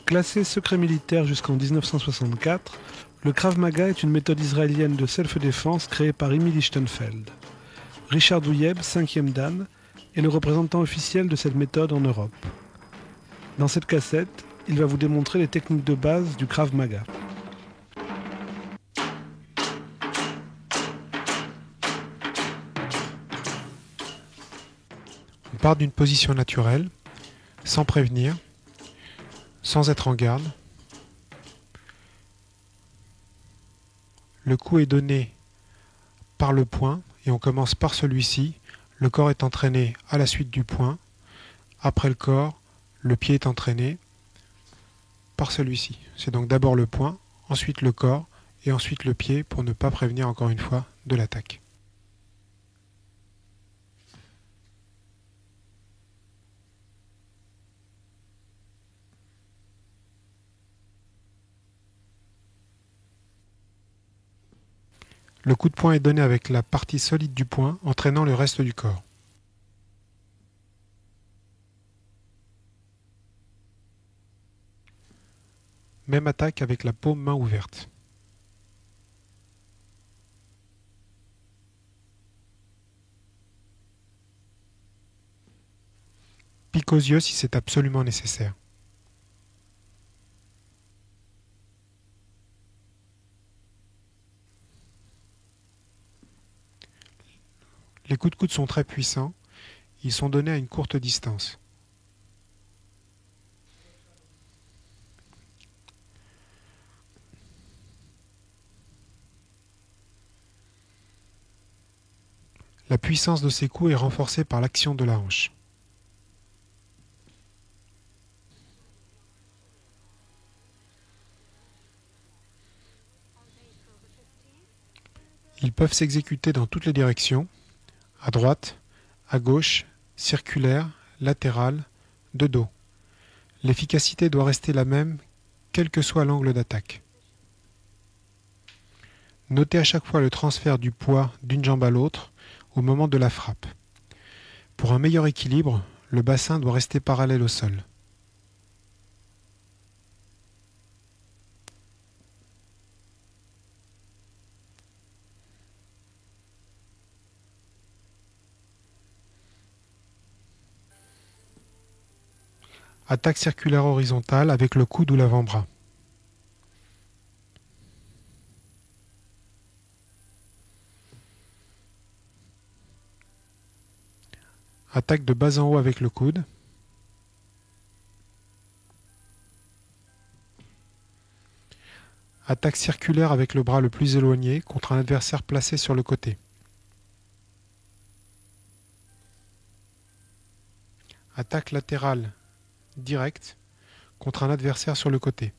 Classé secret militaire jusqu'en 1964, le Krav Maga est une méthode israélienne de self-défense créée par Emil Lichtenfeld. Richard Douyeb, 5e Dan, est le représentant officiel de cette méthode en Europe. Dans cette cassette, il va vous démontrer les techniques de base du Krav Maga. On part d'une position naturelle, sans prévenir, sans être en garde. Le coup est donné par le poing et on commence par celui-ci. Le corps est entraîné à la suite du poing. Après le corps, le pied est entraîné par celui-ci. C'est donc d'abord le poing, ensuite le corps et ensuite le pied pour ne pas prévenir encore une fois de l'attaque. Le coup de poing est donné avec la partie solide du poing, entraînant le reste du corps. Même attaque avec la paume main ouverte. Pique aux yeux si c'est absolument nécessaire. Les coups de coude sont très puissants, ils sont donnés à une courte distance. La puissance de ces coups est renforcée par l'action de la hanche. Ils peuvent s'exécuter dans toutes les directions, à droite, à gauche, circulaire, latérale, de dos. L'efficacité doit rester la même, quel que soit l'angle d'attaque. Notez à chaque fois le transfert du poids d'une jambe à l'autre au moment de la frappe. Pour un meilleur équilibre, le bassin doit rester parallèle au sol. Attaque circulaire horizontale avec le coude ou l'avant-bras. Attaque de bas en haut avec le coude. Attaque circulaire avec le bras le plus éloigné contre un adversaire placé sur le côté. Attaque latérale directe contre un adversaire sur le côté.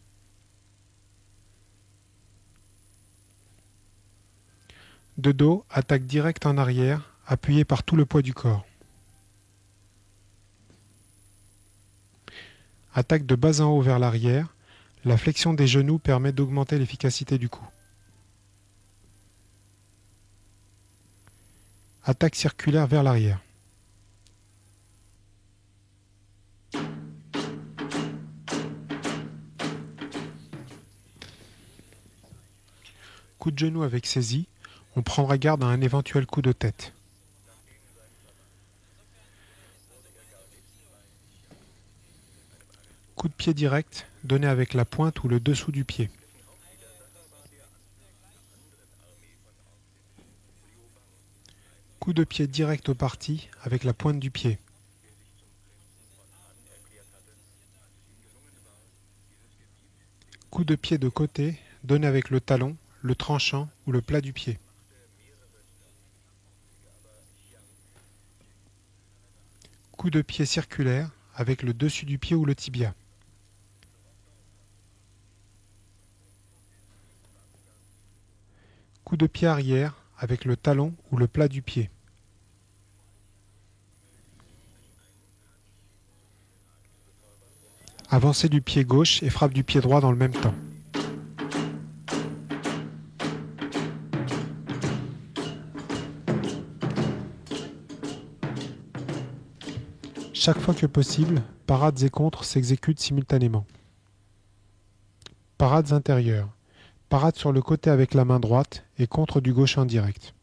De dos, attaque directe en arrière, appuyée par tout le poids du corps. Attaque de bas en haut vers l'arrière. La flexion des genoux permet d'augmenter l'efficacité du coup. Attaque circulaire vers l'arrière. Coup de genou avec saisie. On prendra garde à un éventuel coup de tête. Coup de pied direct, donné avec la pointe ou le dessous du pied. Coup de pied direct au parti avec la pointe du pied. Coup de pied de côté, donné avec le talon, le tranchant ou le plat du pied. Coup de pied circulaire avec le dessus du pied ou le tibia. Coup de pied arrière avec le talon ou le plat du pied. Avancée du pied gauche et frappe du pied droit dans le même temps. Chaque fois que possible, parades et contres s'exécutent simultanément. Parades intérieures. Parade sur le côté avec la main droite et contre du gauche en direct.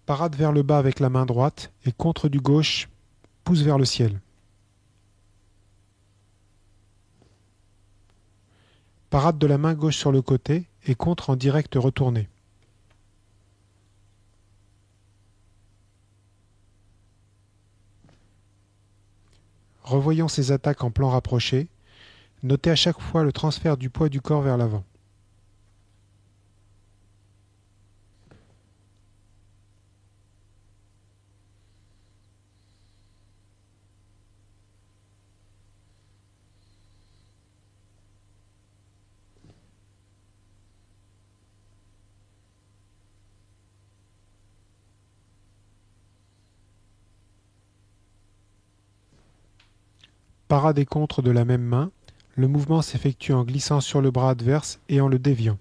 Parade vers le bas avec la main droite et contre du gauche, pouce vers le ciel. Parade de la main gauche sur le côté et contre en direct retourné. Revoyons ces attaques en plan rapproché. Notez à chaque fois le transfert du poids du corps vers l'avant. Parade et contre de la même main. Le mouvement s'effectue en glissant sur le bras adverse et en le déviant.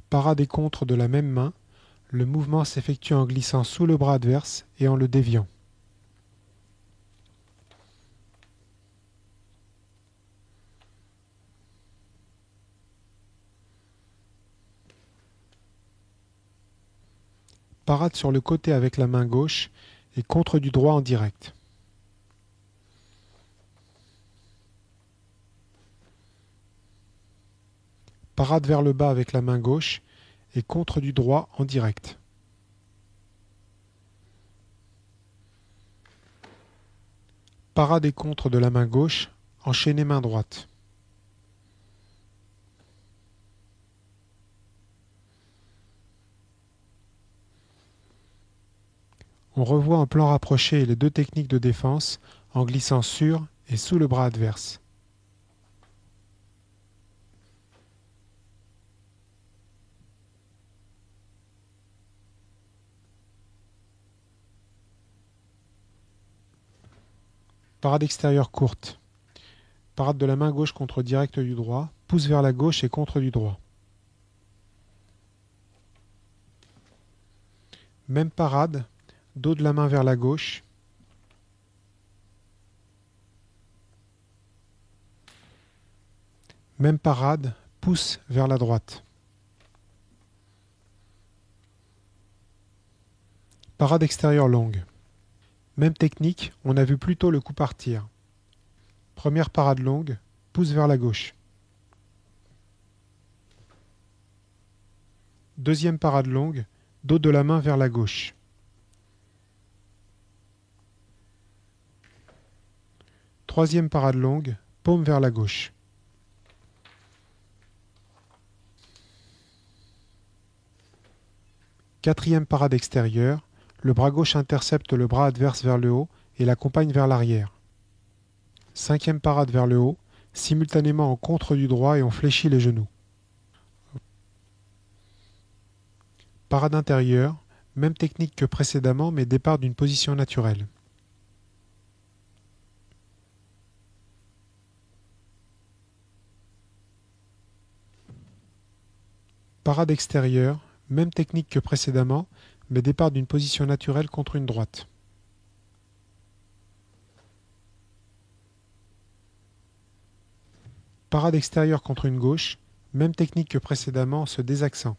Parade et contre de la même main. Le mouvement s'effectue en glissant sous le bras adverse et en le déviant. Parade sur le côté avec la main gauche et contre du droit en direct. Parade vers le bas avec la main gauche et contre du droit en direct. Parade et contre de la main gauche, enchaîné main droite. On revoit en plan rapproché les deux techniques de défense en glissant sur et sous le bras adverse. Parade extérieure courte. Parade de la main gauche contre direct du droit, pouce vers la gauche et contre du droit. Même parade, dos de la main vers la gauche. Même parade, pouce vers la droite. Parade extérieure longue. Même technique, on a vu plutôt le coup partir. Première parade longue, pouce vers la gauche. Deuxième parade longue, dos de la main vers la gauche. Troisième parade longue, paume vers la gauche. Quatrième parade extérieure, le bras gauche intercepte le bras adverse vers le haut et l'accompagne vers l'arrière. Cinquième parade vers le haut, simultanément en contre du droit et on fléchit les genoux. Parade intérieure, même technique que précédemment mais départ d'une position naturelle. Parade extérieure, même technique que précédemment, mais départ d'une position naturelle contre une droite. Parade extérieure contre une gauche, même technique que précédemment en se désaxant.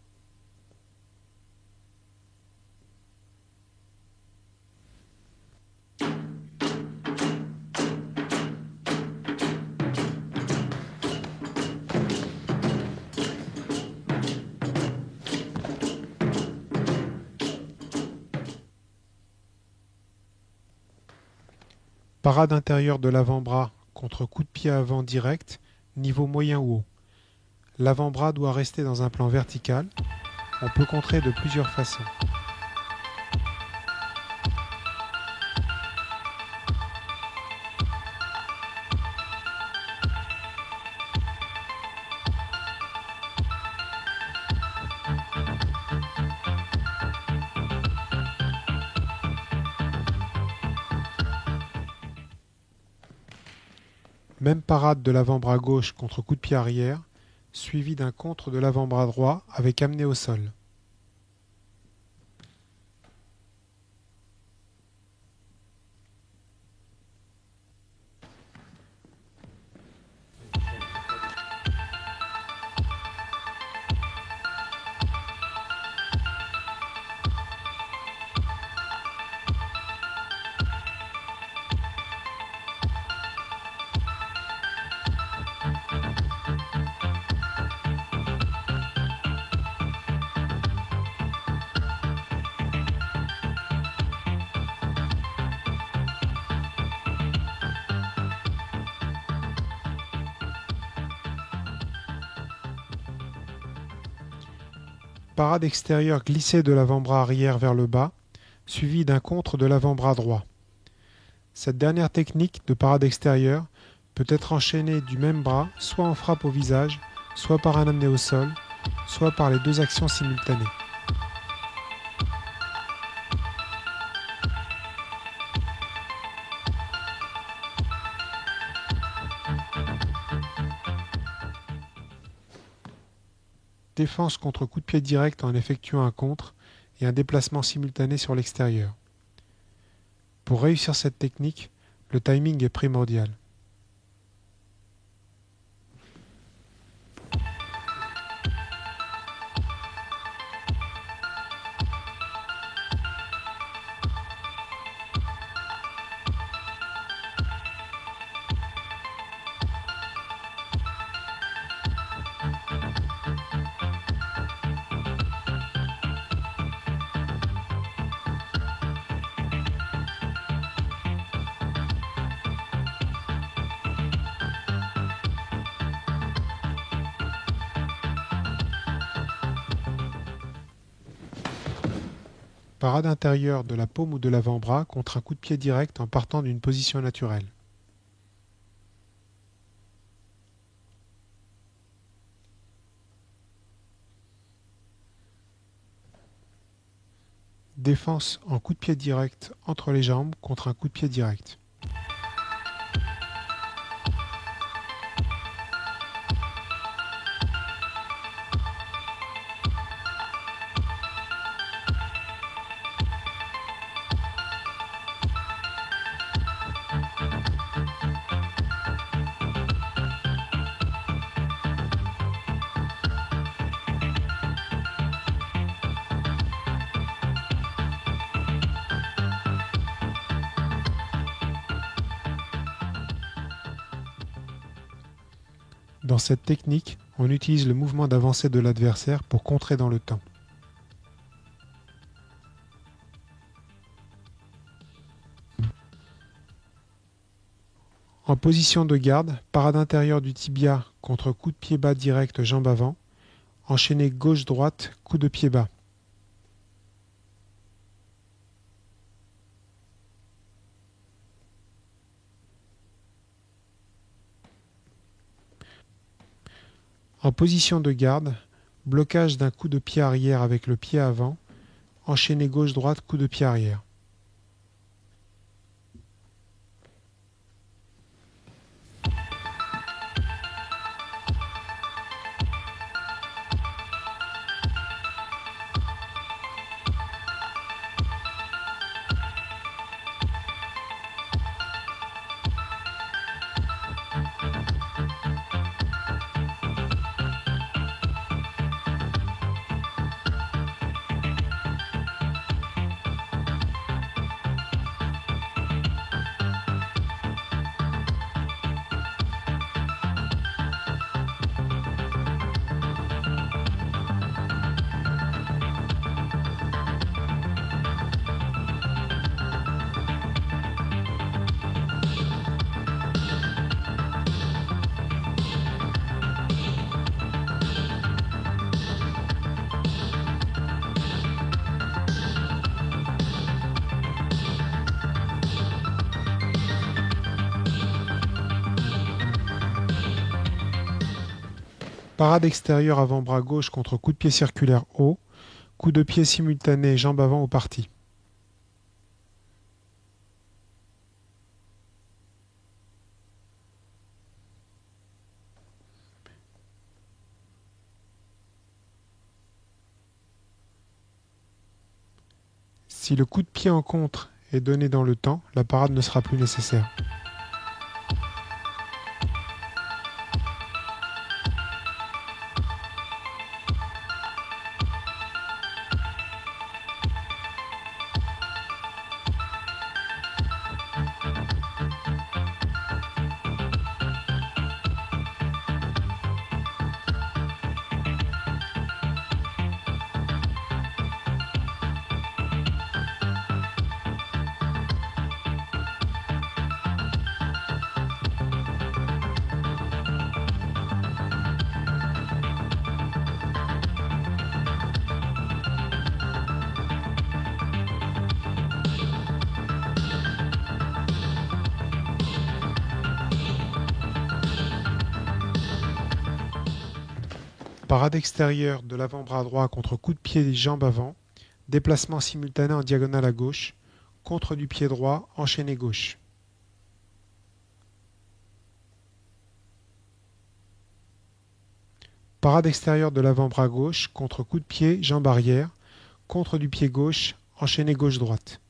Parade intérieure de l'avant-bras contre coup de pied avant direct, niveau moyen ou haut. L'avant-bras doit rester dans un plan vertical. On peut contrer de plusieurs façons. Même parade de l'avant-bras gauche contre coup de pied arrière, suivi d'un contre de l'avant-bras droit avec amené au sol. Parade extérieure glissée de l'avant-bras arrière vers le bas, suivie d'un contre de l'avant-bras droit. Cette dernière technique de parade extérieure peut être enchaînée du même bras, soit en frappe au visage, soit par un amené au sol, soit par les deux actions simultanées. Défense contre coup de pied direct en effectuant un contre et un déplacement simultané sur l'extérieur. Pour réussir cette technique, le timing est primordial. Parade intérieure de la paume ou de l'avant-bras contre un coup de pied direct en partant d'une position naturelle. Défense en coup de pied direct entre les jambes contre un coup de pied direct. Dans cette technique, on utilise le mouvement d'avancée de l'adversaire pour contrer dans le temps. En position de garde, parade intérieure du tibia contre coup de pied bas direct jambe avant, enchaîné gauche-droite, coup de pied bas. En position de garde, blocage d'un coup de pied arrière avec le pied avant, enchaîné gauche-droite, coup de pied arrière. Parade extérieure avant-bras gauche contre coup de pied circulaire haut, coup de pied simultané jambe avant au parti. Si le coup de pied en contre est donné dans le temps, la parade ne sera plus nécessaire. Parade extérieure de l'avant-bras droit contre coup de pied des jambes avant, déplacement simultané en diagonale à gauche, contre du pied droit, enchaîné gauche. Parade extérieure de l'avant-bras gauche contre coup de pied, jambe arrière, contre du pied gauche, enchaîné gauche-droite.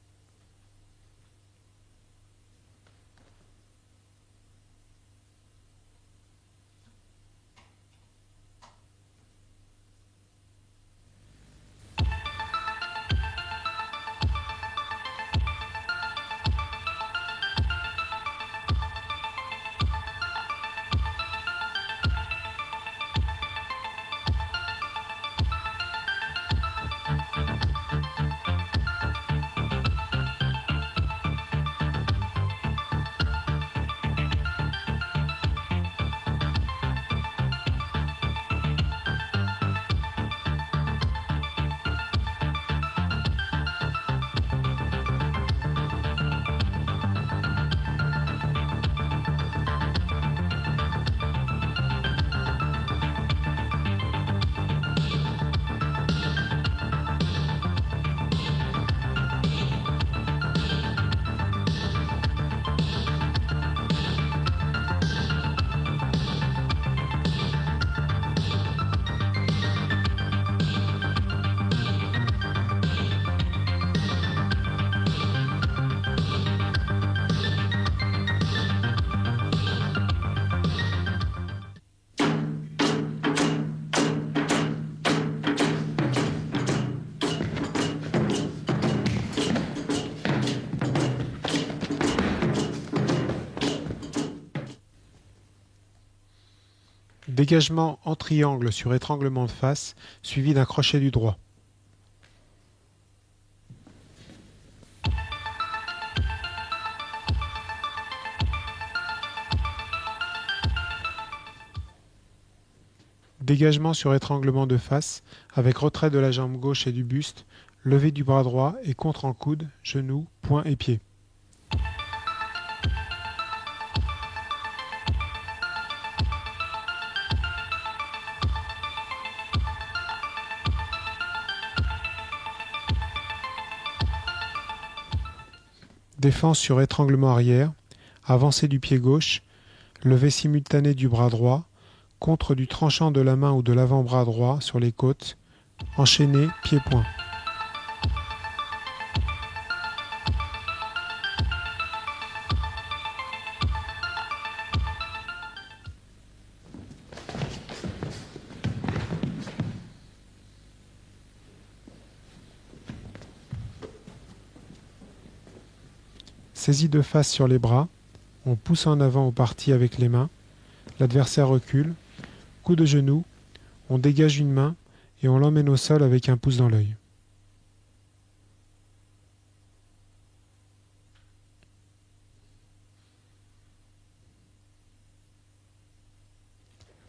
Dégagement en triangle sur étranglement de face, suivi d'un crochet du droit. Dégagement sur étranglement de face, avec retrait de la jambe gauche et du buste, levée du bras droit et contre en coude, genou, poing et pied. Défense sur étranglement arrière, avancée du pied gauche, levée simultanée du bras droit, contre du tranchant de la main ou de l'avant-bras droit sur les côtes, enchaîné, pied-point. Saisie de face sur les bras, on pousse en avant au parti avec les mains, l'adversaire recule, coup de genou, on dégage une main et on l'emmène au sol avec un pouce dans l'œil.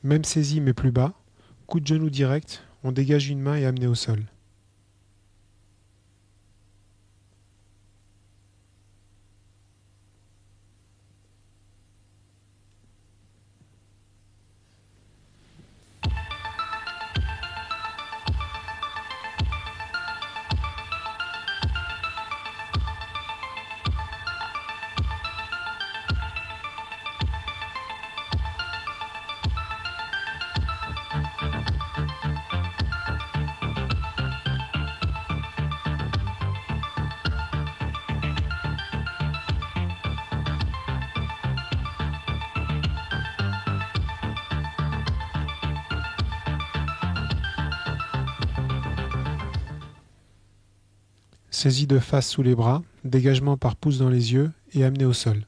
Même saisie mais plus bas, coup de genou direct, on dégage une main et amené au sol. Saisie de face sous les bras, dégagement par pouce dans les yeux et amené au sol.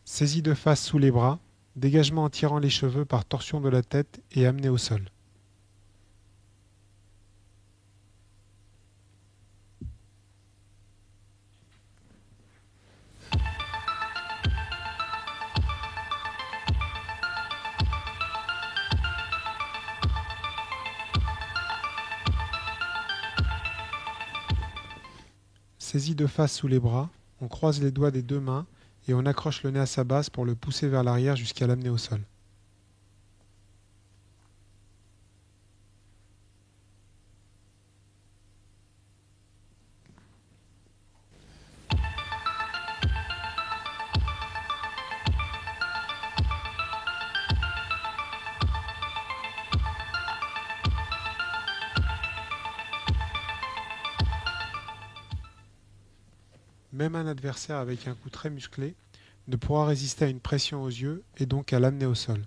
Saisie de face sous les bras, dégagement en tirant les cheveux par torsion de la tête et amené au sol. Saisie de face sous les bras, on croise les doigts des deux mains et on accroche le nez à sa base pour le pousser vers l'arrière jusqu'à l'amener au sol. Même un adversaire avec un coup très musclé ne pourra résister à une pression aux yeux et donc à l'amener au sol.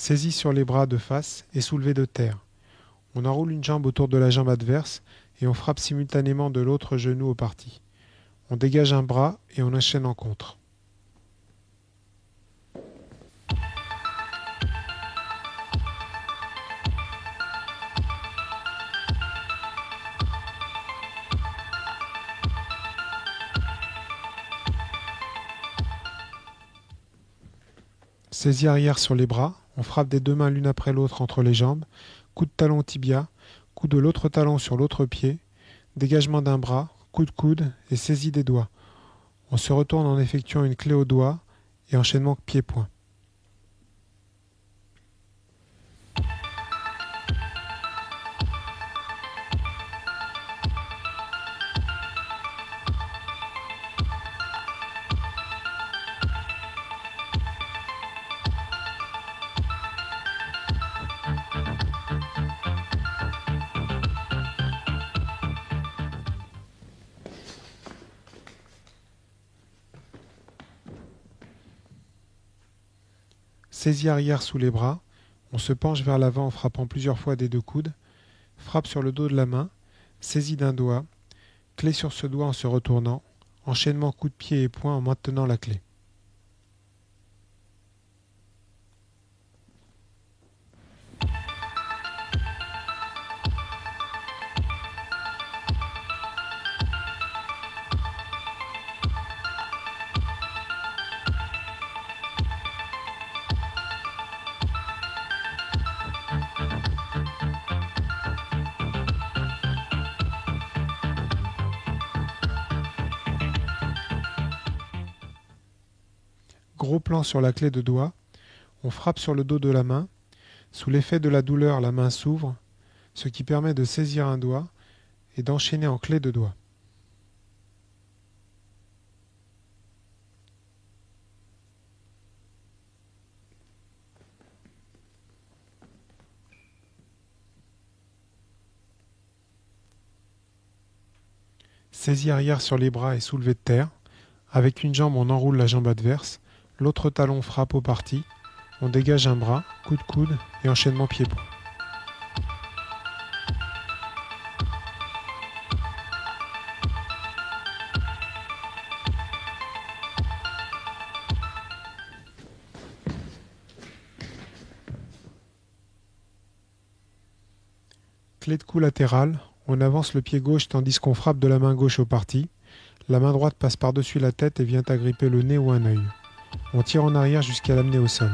Saisie sur les bras de face et soulevée de terre. On enroule une jambe autour de la jambe adverse et on frappe simultanément de l'autre genou au parti. On dégage un bras et on enchaîne en contre. Saisie arrière sur les bras, on frappe des deux mains l'une après l'autre entre les jambes, coup de talon au tibia, coup de l'autre talon sur l'autre pied, dégagement d'un bras, coup de coude et saisie des doigts. On se retourne en effectuant une clé au doigt et enchaînement pied-point. Saisie arrière sous les bras, on se penche vers l'avant en frappant plusieurs fois des deux coudes, frappe sur le dos de la main, saisie d'un doigt, clé sur ce doigt en se retournant, enchaînement coup de pied et poing en maintenant la clé. Gros plan sur la clé de doigt, on frappe sur le dos de la main, sous l'effet de la douleur la main s'ouvre, ce qui permet de saisir un doigt et d'enchaîner en clé de doigt. Saisie arrière sur les bras et soulevée de terre. Avec une jambe, on enroule la jambe adverse. L'autre talon frappe au parti. On dégage un bras, coup de coude et enchaînement pied-point. Clé de cou latérale, on avance le pied gauche tandis qu'on frappe de la main gauche au parti. La main droite passe par-dessus la tête et vient agripper le nez ou un œil. On tire en arrière jusqu'à l'amener au sol.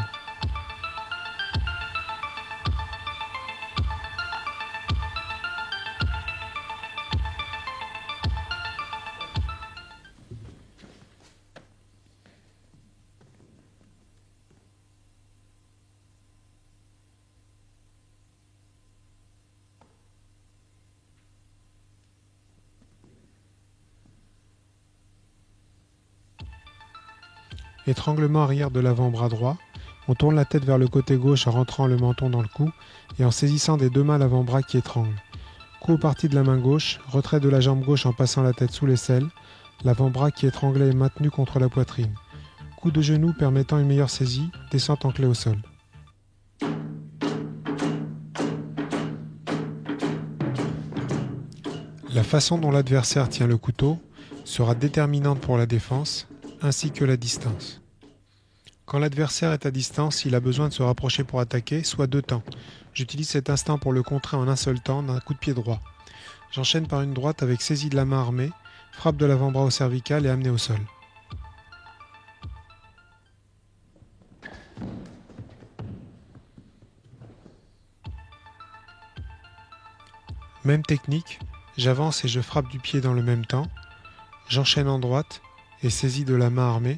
Étranglement arrière de l'avant-bras droit, on tourne la tête vers le côté gauche en rentrant le menton dans le cou et en saisissant des deux mains l'avant-bras qui étrangle. Coup au parti de la main gauche, retrait de la jambe gauche en passant la tête sous l'aisselle, l'avant-bras qui étranglé est maintenu contre la poitrine. Coup de genou permettant une meilleure saisie, descente en clé au sol. La façon dont l'adversaire tient le couteau sera déterminante pour la défense, ainsi que la distance. Quand l'adversaire est à distance, il a besoin de se rapprocher pour attaquer, soit deux temps. J'utilise cet instant pour le contrer en un seul temps d'un coup de pied droit. J'enchaîne par une droite avec saisie de la main armée, frappe de l'avant-bras au cervical et amené au sol. Même technique, j'avance et je frappe du pied dans le même temps. J'enchaîne en droite et saisie de la main armée,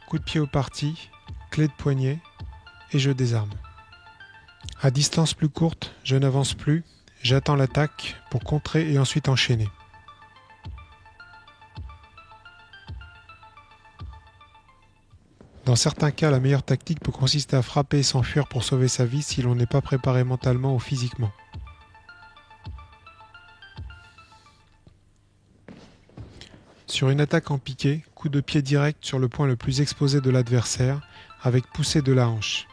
coup de pied au parti, clé de poignet et je désarme. À distance plus courte, je n'avance plus, j'attends l'attaque pour contrer et ensuite enchaîner. Dans certains cas, la meilleure tactique peut consister à frapper et s'enfuir pour sauver sa vie si l'on n'est pas préparé mentalement ou physiquement. Sur une attaque en piqué, coup de pied direct sur le point le plus exposé de l'adversaire, avec poussée de la hanche.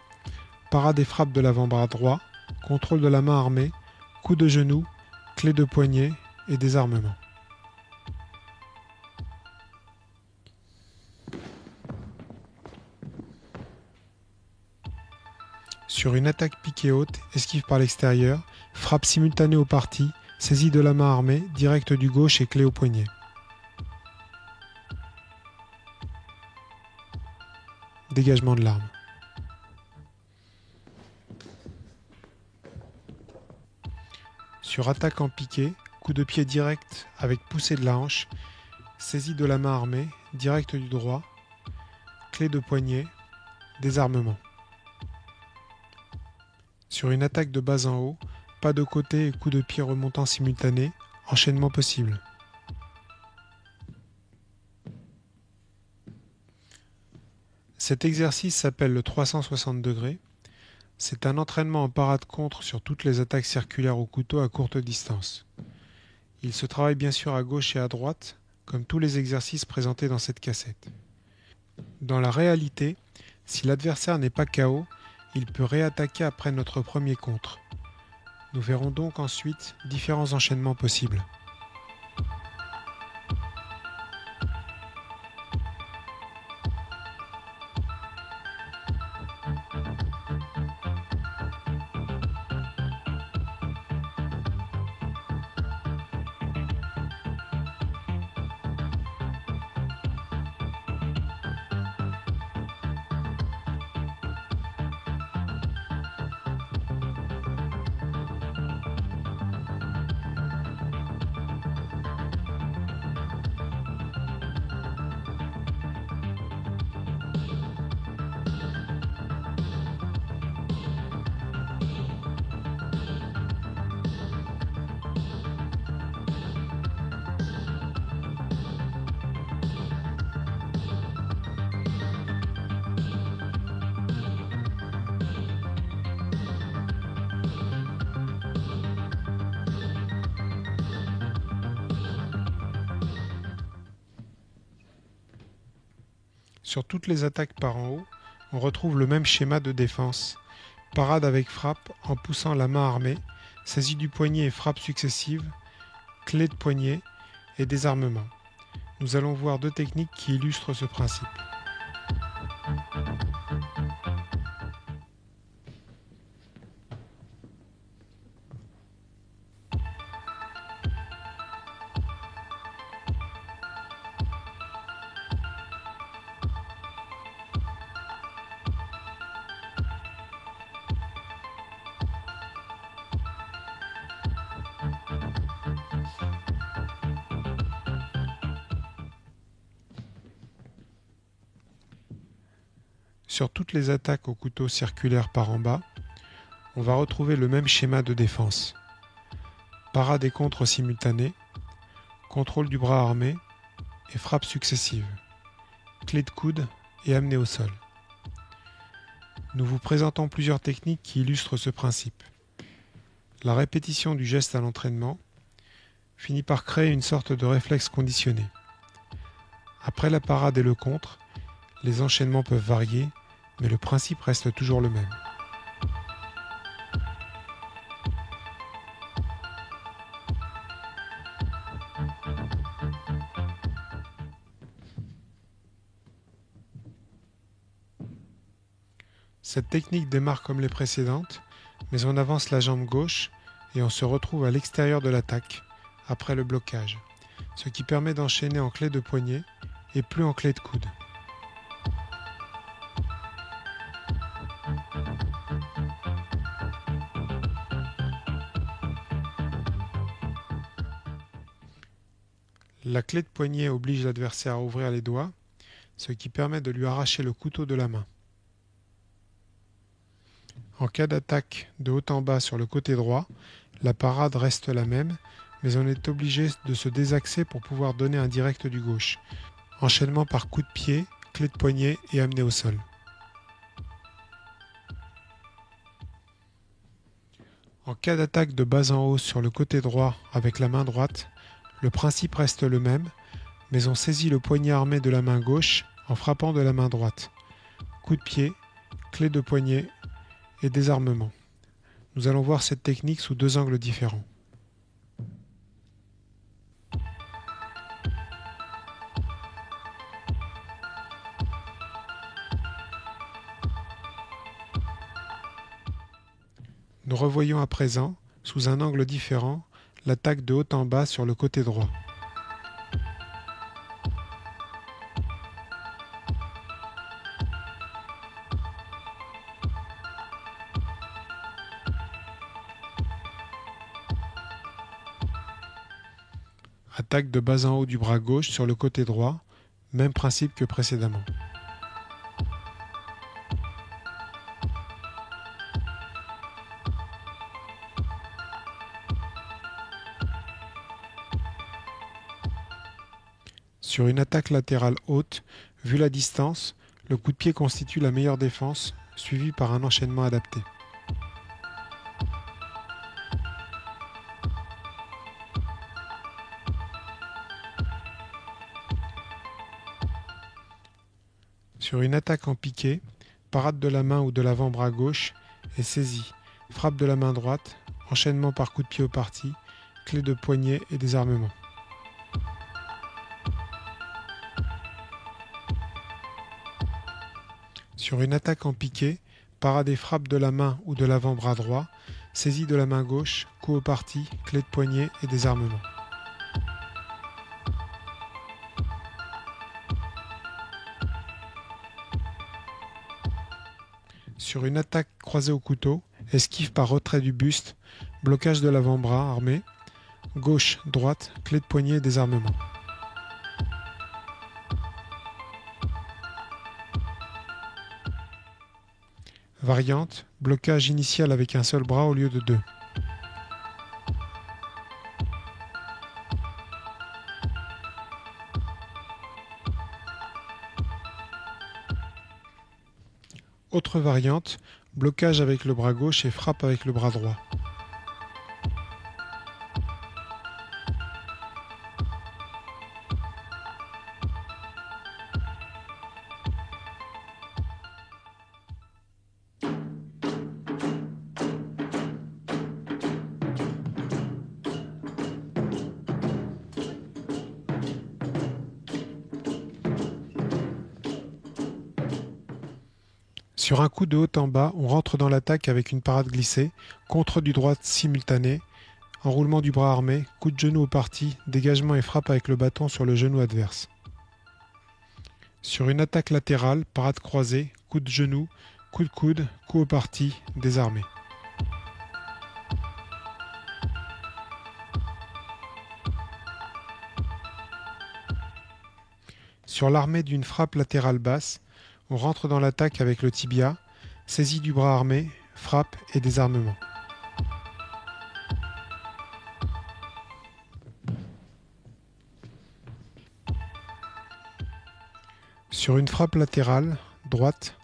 Parade et frappe de l'avant-bras droit, contrôle de la main armée, coup de genou, clé de poignet et désarmement. Sur une attaque piquée haute, esquive par l'extérieur, frappe simultanée au parti, saisie de la main armée, direct du gauche et clé au poignet. Dégagement de l'arme. Sur attaque en piqué, coup de pied direct avec poussée de la hanche, saisie de la main armée, direct du droit, clé de poignet, désarmement. Sur une attaque de bas en haut, pas de côté et coup de pied remontant simultané, enchaînement possible. Cet exercice s'appelle le 360 degrés. C'est un entraînement en parade contre sur toutes les attaques circulaires au couteau à courte distance. Il se travaille bien sûr à gauche et à droite, comme tous les exercices présentés dans cette cassette. Dans la réalité, si l'adversaire n'est pas KO, il peut réattaquer après notre premier contre. Nous verrons donc ensuite différents enchaînements possibles. Sur toutes les attaques par en haut, on retrouve le même schéma de défense. Parade avec frappe en poussant la main armée, saisie du poignet et frappe successive, clé de poignet et désarmement. Nous allons voir deux techniques qui illustrent ce principe. Sur toutes les attaques au couteau circulaire par en bas, on va retrouver le même schéma de défense. Parade et contre simultanée, contrôle du bras armé et frappe successive, clé de coude et amené au sol. Nous vous présentons plusieurs techniques qui illustrent ce principe. La répétition du geste à l'entraînement finit par créer une sorte de réflexe conditionné. Après la parade et le contre, les enchaînements peuvent varier, mais le principe reste toujours le même. Cette technique démarre comme les précédentes, mais on avance la jambe gauche et on se retrouve à l'extérieur de l'attaque, après le blocage, ce qui permet d'enchaîner en clé de poignet et plus en clé de coude. La clé de poignet oblige l'adversaire à ouvrir les doigts, ce qui permet de lui arracher le couteau de la main. En cas d'attaque de haut en bas sur le côté droit, la parade reste la même, mais on est obligé de se désaxer pour pouvoir donner un direct du gauche. Enchaînement par coup de pied, clé de poignet et amené au sol. En cas d'attaque de bas en haut sur le côté droit avec la main droite, le principe reste le même, mais on saisit le poignet armé de la main gauche en frappant de la main droite. Coup de pied, clé de poignet et désarmement. Nous allons voir cette technique sous deux angles différents. Nous revoyons à présent, sous un angle différent, l'attaque de haut en bas sur le côté droit. Attaque de bas en haut du bras gauche sur le côté droit, même principe que précédemment. Sur une attaque latérale haute, vu la distance, le coup de pied constitue la meilleure défense, suivi par un enchaînement adapté. Sur une attaque en piqué, parade de la main ou de l'avant-bras gauche est saisie, frappe de la main droite, enchaînement par coup de pied au parti, clé de poignet et désarmement. Sur une attaque en piqué, parade et frappe de la main ou de l'avant-bras droit, saisie de la main gauche, coup au parti, clé de poignet et désarmement. Sur une attaque croisée au couteau, esquive par retrait du buste, blocage de l'avant-bras armé, gauche, droite, clé de poignet et désarmement. Variante, blocage initial avec un seul bras au lieu de deux. Autre variante, blocage avec le bras gauche et frappe avec le bras droit. Sur un coup de haut en bas, on rentre dans l'attaque avec une parade glissée, contre du droit simultané, enroulement du bras armé, coup de genou au parti, dégagement et frappe avec le bâton sur le genou adverse. Sur une attaque latérale, parade croisée, coup de genou, coup de coude, coup au parti, désarmé. Sur l'armée d'une frappe latérale basse, on rentre dans l'attaque avec le tibia, saisie du bras armé, frappe et désarmement. Sur une frappe latérale, droite,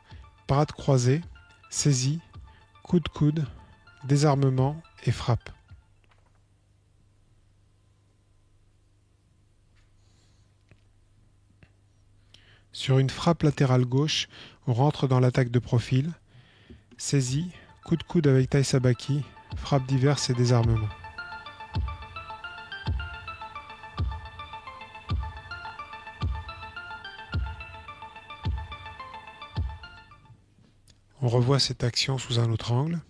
parade croisée, saisie, coup de coude, désarmement et frappe. Sur une frappe latérale gauche, on rentre dans l'attaque de profil, saisie, coup de coude avec taille sabaki, frappe diverse et désarmement. On revoit cette action sous un autre angle.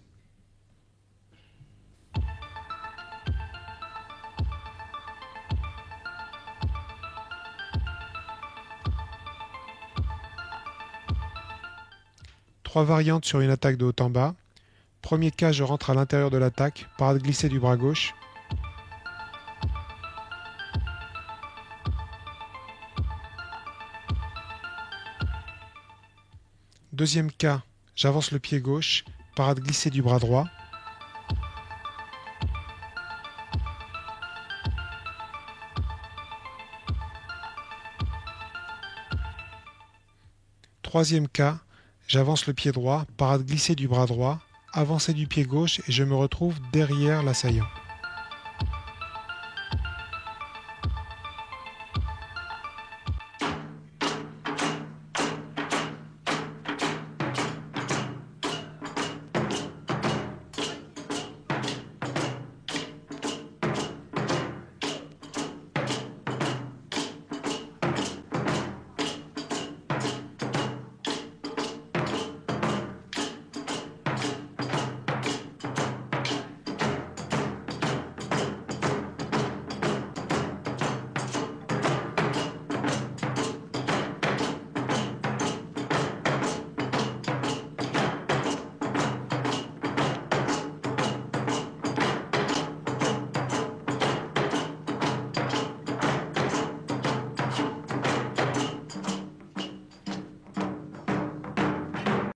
Trois variantes sur une attaque de haut en bas. Premier cas, je rentre à l'intérieur de l'attaque, parade glissée du bras gauche. Deuxième cas, j'avance le pied gauche, parade glissée du bras droit. Troisième cas, j'avance le pied droit, parade glissée du bras droit, avancée du pied gauche et je me retrouve derrière l'assaillant.